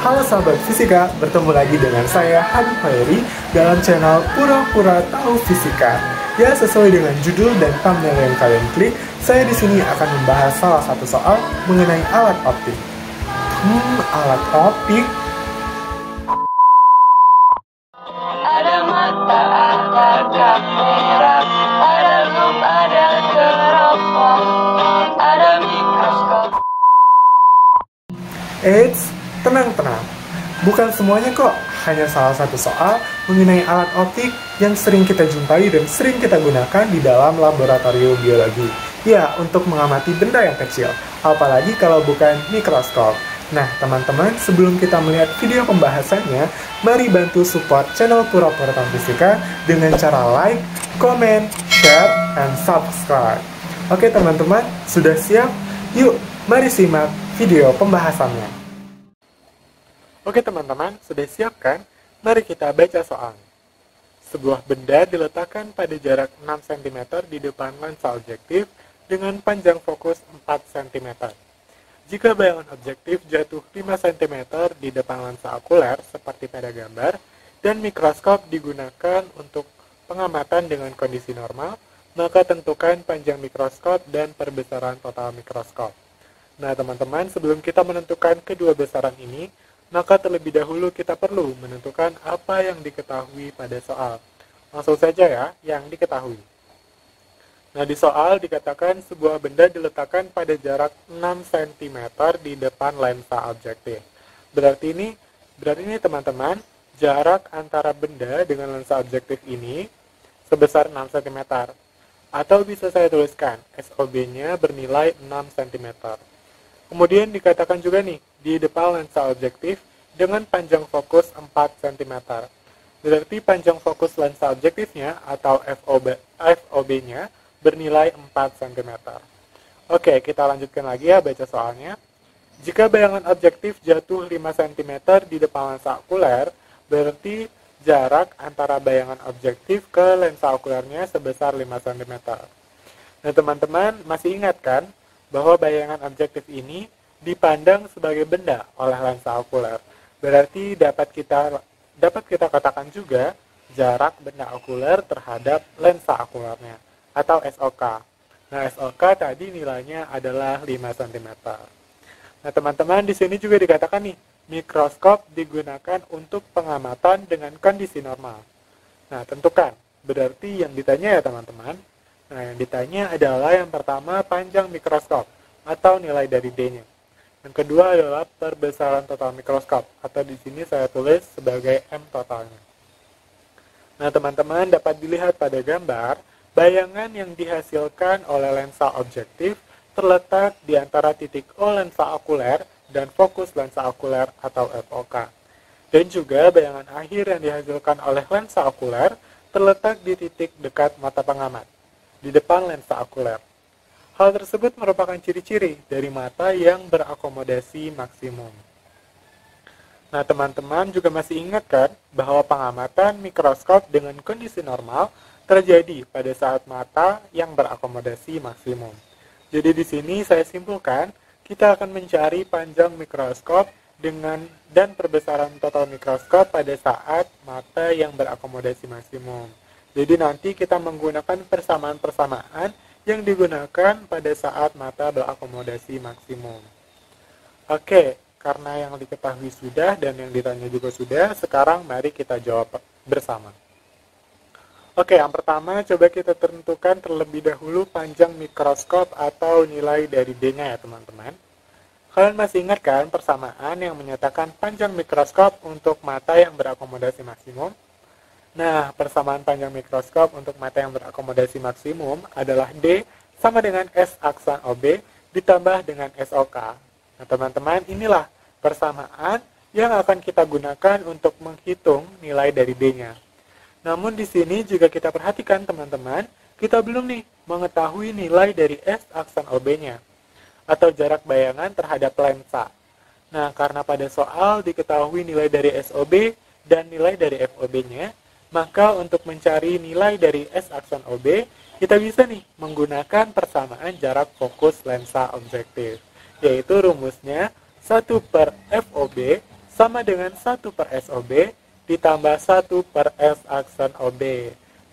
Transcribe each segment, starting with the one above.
Halo sahabat fisika, bertemu lagi dengan saya Habib Khairi dalam channel Pura-Pura Tahu Fisika. Ya, sesuai dengan judul dan thumbnail yang kalian klik, saya di sini akan membahas salah satu soal mengenai alat optik. Alat optik? Ada mata, ada kamera, ada zoom, ada teropong, ada mikroskop. Eits, tenang-tenang. Bukan semuanya kok, hanya salah satu soal mengenai alat optik yang sering kita jumpai dan sering kita gunakan di dalam laboratorium biologi. Ya, untuk mengamati benda yang kecil, apalagi kalau bukan mikroskop. Nah, teman-teman, sebelum kita melihat video pembahasannya, mari bantu support channel Pura-Pura Tahu Fisika dengan cara like, comment, share, and subscribe. Oke teman-teman, sudah siap? Yuk, mari simak video pembahasannya. Oke teman-teman, sudah siap kan? Mari kita baca soalnya. Sebuah benda diletakkan pada jarak 6 cm di depan lensa objektif dengan panjang fokus 4 cm. Jika bayangan objektif jatuh 5 cm di depan lensa okuler seperti pada gambar, dan mikroskop digunakan untuk pengamatan dengan kondisi normal, maka tentukan panjang mikroskop dan perbesaran total mikroskop. Nah teman-teman, sebelum kita menentukan kedua besaran ini, maka terlebih dahulu kita perlu menentukan apa yang diketahui pada soal. Langsung saja ya, yang diketahui. Nah, di soal dikatakan sebuah benda diletakkan pada jarak 6 cm di depan lensa objektif. Berarti ini teman-teman, jarak antara benda dengan lensa objektif ini sebesar 6 cm. Atau bisa saya tuliskan, SOB-nya bernilai 6 cm. Kemudian dikatakan juga nih, di depan lensa objektif dengan panjang fokus 4 cm. Berarti panjang fokus lensa objektifnya atau FOB-nya bernilai 4 cm. Oke, kita lanjutkan lagi ya baca soalnya. Jika bayangan objektif jatuh 5 cm di depan lensa okuler, berarti jarak antara bayangan objektif ke lensa okulernya sebesar 5 cm. Nah teman-teman, masih ingat kan bahwa bayangan objektif ini dipandang sebagai benda oleh lensa okuler. Berarti dapat kita katakan juga jarak benda okuler terhadap lensa okulernya atau SOK. Nah, SOK tadi nilainya adalah 5 cm. Nah, teman-teman di sini juga dikatakan nih, mikroskop digunakan untuk pengamatan dengan kondisi normal. Nah, tentukan. Berarti yang ditanya ya teman-teman. Nah, yang ditanya adalah yang pertama panjang mikroskop atau nilai dari D-nya. Yang kedua adalah perbesaran total mikroskop atau di sini saya tulis sebagai M totalnya. Nah, teman-teman dapat dilihat pada gambar, bayangan yang dihasilkan oleh lensa objektif terletak di antara titik O lensa okuler dan fokus lensa okuler atau FOK. Dan juga bayangan akhir yang dihasilkan oleh lensa okuler terletak di titik dekat mata pengamat, di depan lensa okuler. Hal tersebut merupakan ciri-ciri dari mata yang berakomodasi maksimum. Nah, teman-teman juga masih ingat kan bahwa pengamatan mikroskop dengan kondisi normal terjadi pada saat mata yang berakomodasi maksimum. Jadi di sini saya simpulkan, kita akan mencari panjang mikroskop dan perbesaran total mikroskop pada saat mata yang berakomodasi maksimum. Jadi nanti kita menggunakan persamaan-persamaan yang digunakan pada saat mata berakomodasi maksimum. Oke, karena yang diketahui sudah dan yang ditanya juga sudah, sekarang mari kita jawab bersama. Oke, yang pertama coba kita tentukan terlebih dahulu panjang mikroskop atau nilai dari D-nya ya teman-teman. Kalian masih ingat kan persamaan yang menyatakan panjang mikroskop untuk mata yang berakomodasi maksimum? Nah, persamaan panjang mikroskop untuk mata yang berakomodasi maksimum adalah D sama dengan S aksan OB ditambah dengan SOK. Nah, teman-teman, inilah persamaan yang akan kita gunakan untuk menghitung nilai dari D-nya. Namun di sini juga kita perhatikan teman-teman, kita belum nih mengetahui nilai dari S aksan OB-nya atau jarak bayangan terhadap lensa. Nah, karena pada soal diketahui nilai dari SOB dan nilai dari FOB-nya, maka untuk mencari nilai dari S aksan OB, kita bisa nih menggunakan persamaan jarak fokus lensa objektif, yaitu rumusnya 1/FOB sama dengan 1 per SOB ditambah 1 per S aksen OB.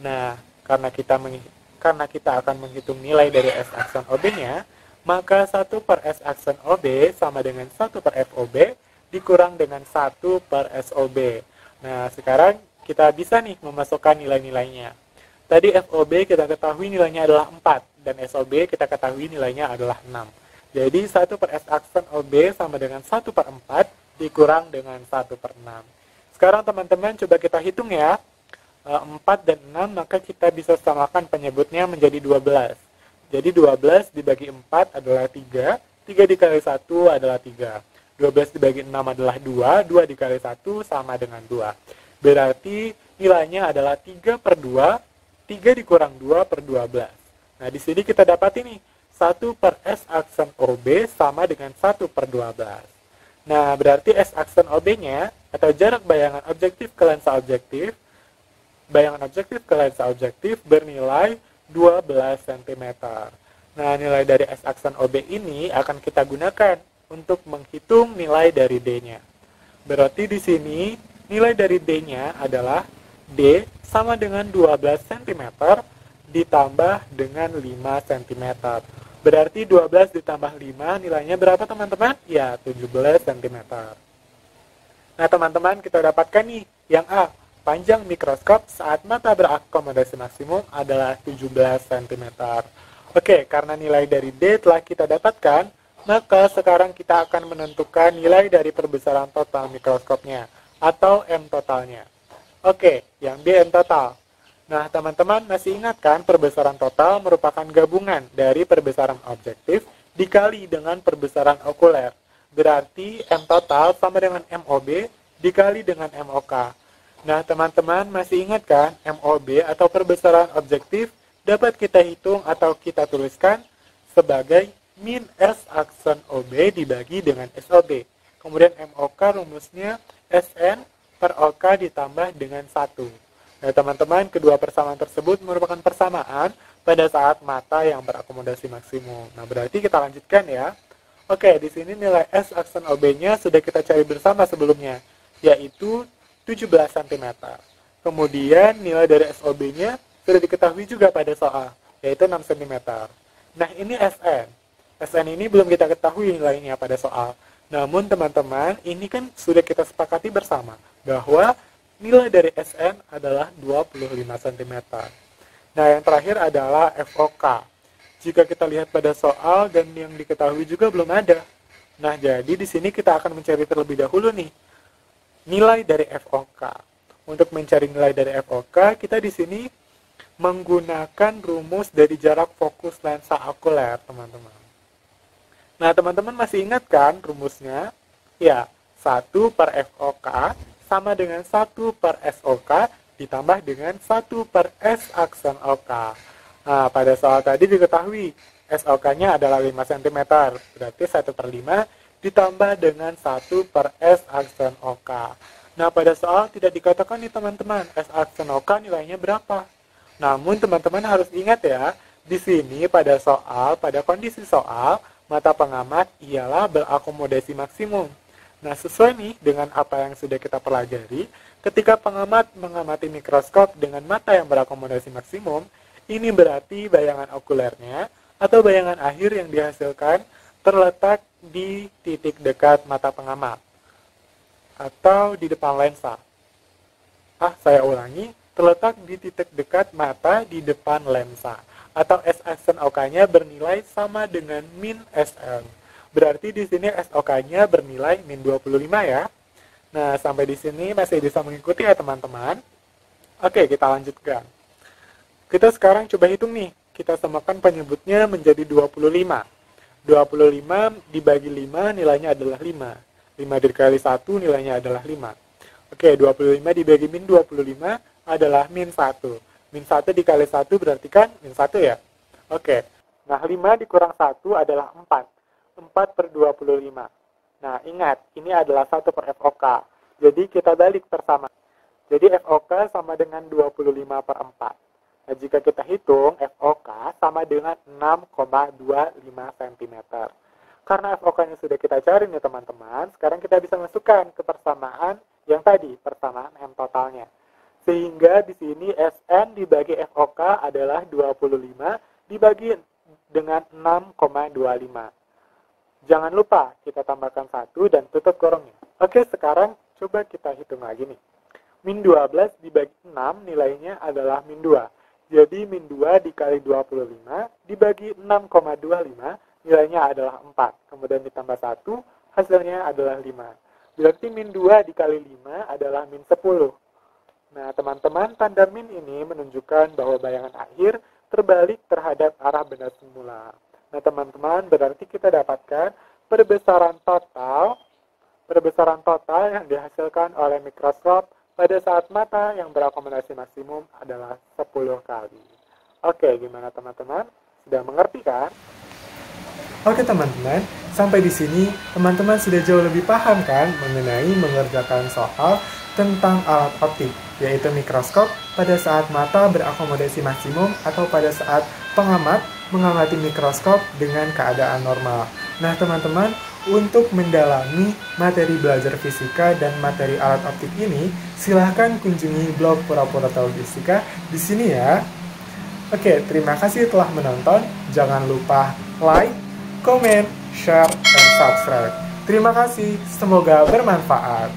Nah, karena kita akan menghitung nilai dari S aksen OB-nya, maka 1 per S aksen OB sama dengan 1 per FOB dikurang dengan 1 per SOB. Nah, sekarang kita bisa nih memasukkan nilai-nilainya. Tadi FOB kita ketahui nilainya adalah 4, dan SOB kita ketahui nilainya adalah 6. Jadi 1 per S aksen OB sama dengan 1 per 4 dikurang dengan 1 per 6. Sekarang teman-teman coba kita hitung ya. 4 dan 6 maka kita bisa samakan penyebutnya menjadi 12. Jadi 12 dibagi 4 adalah 3, 3 dikali 1 adalah 3. 12 dibagi 6 adalah 2, 2 dikali 1 sama dengan 2. Berarti nilainya adalah 3 per 2, 3 dikurang 2 per 12. Nah, di sini kita dapat ini, 1 per S aksen OB sama dengan 1 per 12. Nah, berarti S aksen OB-nya, atau jarak bayangan objektif ke lensa objektif, bernilai 12 cm. Nah, nilai dari S aksen OB ini akan kita gunakan untuk menghitung nilai dari D-nya. Berarti di sini nilai dari D-nya adalah D sama dengan 12 cm ditambah dengan 5 cm. Berarti 12 ditambah 5 nilainya berapa teman-teman? Ya, 17 cm. Nah teman-teman, kita dapatkan nih yang A. Panjang mikroskop saat mata berakomodasi maksimum adalah 17 cm. Oke, karena nilai dari D telah kita dapatkan, maka sekarang kita akan menentukan nilai dari perbesaran total mikroskopnya, atau M totalnya. Oke, yang B M total. Nah, teman-teman masih ingat kan perbesaran total merupakan gabungan dari perbesaran objektif dikali dengan perbesaran okuler. Berarti M total sama dengan MOB dikali dengan MOK. Nah, teman-teman masih ingat kan MOB atau perbesaran objektif dapat kita hitung atau kita tuliskan sebagai min S aksen OB dibagi dengan SOB. Kemudian MOK rumusnya SN per OK ditambah dengan 1. Nah, teman-teman, kedua persamaan tersebut merupakan persamaan pada saat mata yang berakomodasi maksimum. Nah, berarti kita lanjutkan ya. Oke, di sini nilai S aksen OB-nya sudah kita cari bersama sebelumnya, yaitu 17 cm. Kemudian nilai dari SOB-nya sudah diketahui juga pada soal, yaitu 6 cm. Nah, ini SN. SN ini belum kita ketahui nilainya pada soal. Namun, teman-teman, ini kan sudah kita sepakati bersama bahwa nilai dari SN adalah 25 cm. Nah, yang terakhir adalah FOK. Jika kita lihat pada soal dan yang diketahui juga belum ada. Nah, jadi di sini kita akan mencari terlebih dahulu nih nilai dari FOK. Untuk mencari nilai dari FOK, kita di sini menggunakan rumus dari jarak fokus lensa okuler, teman-teman. Nah, teman-teman masih ingat kan rumusnya? Ya, 1 per FOK sama dengan 1 per SOK ditambah dengan 1 per S aksen OK. Nah, pada soal tadi diketahui SOK-nya adalah 5 cm, berarti 1 per 5 ditambah dengan 1 per S aksen OK. Nah, pada soal tidak dikatakan nih teman-teman, S aksen OK nilainya berapa. Namun teman-teman harus ingat ya, di sini pada kondisi soal, mata pengamat ialah berakomodasi maksimum. Nah, sesuai nih dengan apa yang sudah kita pelajari, ketika pengamat mengamati mikroskop dengan mata yang berakomodasi maksimum, ini berarti bayangan okulernya atau bayangan akhir yang dihasilkan terletak di titik dekat mata pengamat atau di depan lensa. Saya ulangi, terletak di titik dekat mata di depan lensa, atau S aksen OK-nya bernilai sama dengan min SN. Berarti di sini SOK-nya bernilai min 25 ya. Nah, sampai di sini masih bisa mengikuti ya teman-teman. Oke, kita lanjutkan. Kita sekarang coba hitung nih. Kita samakan penyebutnya menjadi 25. 25 dibagi 5 nilainya adalah 5. 5 dikali 1 nilainya adalah 5. Oke, 25 dibagi min 25 adalah min 1. Min 1 dikali 1 berarti kan min 1 ya? Oke. Nah, 5 dikurang 1 adalah 4. 4 per 25. Nah, ingat, ini adalah 1 per FOK. Jadi, kita balik persamaan. Jadi, FOK sama dengan 25 per 4. Nah, jika kita hitung, FOK sama dengan 6,25 cm. Karena FOK-nya sudah kita cari nih teman-teman, sekarang kita bisa masukkan ke persamaan yang tadi, persamaan M totalnya. Sehingga di sini SN dibagi FOK adalah 25 dibagi dengan 6,25. Jangan lupa kita tambahkan 1 dan tutup kurungnya. Oke, sekarang coba kita hitung lagi nih. Min 12 dibagi 6 nilainya adalah min 2. Jadi min 2 dikali 25 dibagi 6,25 nilainya adalah 4. Kemudian ditambah 1, hasilnya adalah 5. Berarti min 2 dikali 5 adalah min 10. Nah, teman-teman, tanda min ini menunjukkan bahwa bayangan akhir terbalik terhadap arah benda semula. Nah, teman-teman, berarti kita dapatkan perbesaran total yang dihasilkan oleh mikroskop pada saat mata yang berakomodasi maksimum adalah 10 kali. Oke, gimana teman-teman? Sudah mengerti kan? Oke teman-teman, sampai di sini teman-teman sudah jauh lebih paham kan mengenai mengerjakan soal tentang alat optik, yaitu mikroskop pada saat mata berakomodasi maksimum atau pada saat pengamat mengamati mikroskop dengan keadaan normal. Nah teman-teman, untuk mendalami materi belajar fisika dan materi alat optik ini, silahkan kunjungi blog Pura-Pura Tahu Fisika di sini ya. Oke, terima kasih telah menonton. Jangan lupa like, komen, share, dan subscribe. Terima kasih, semoga bermanfaat.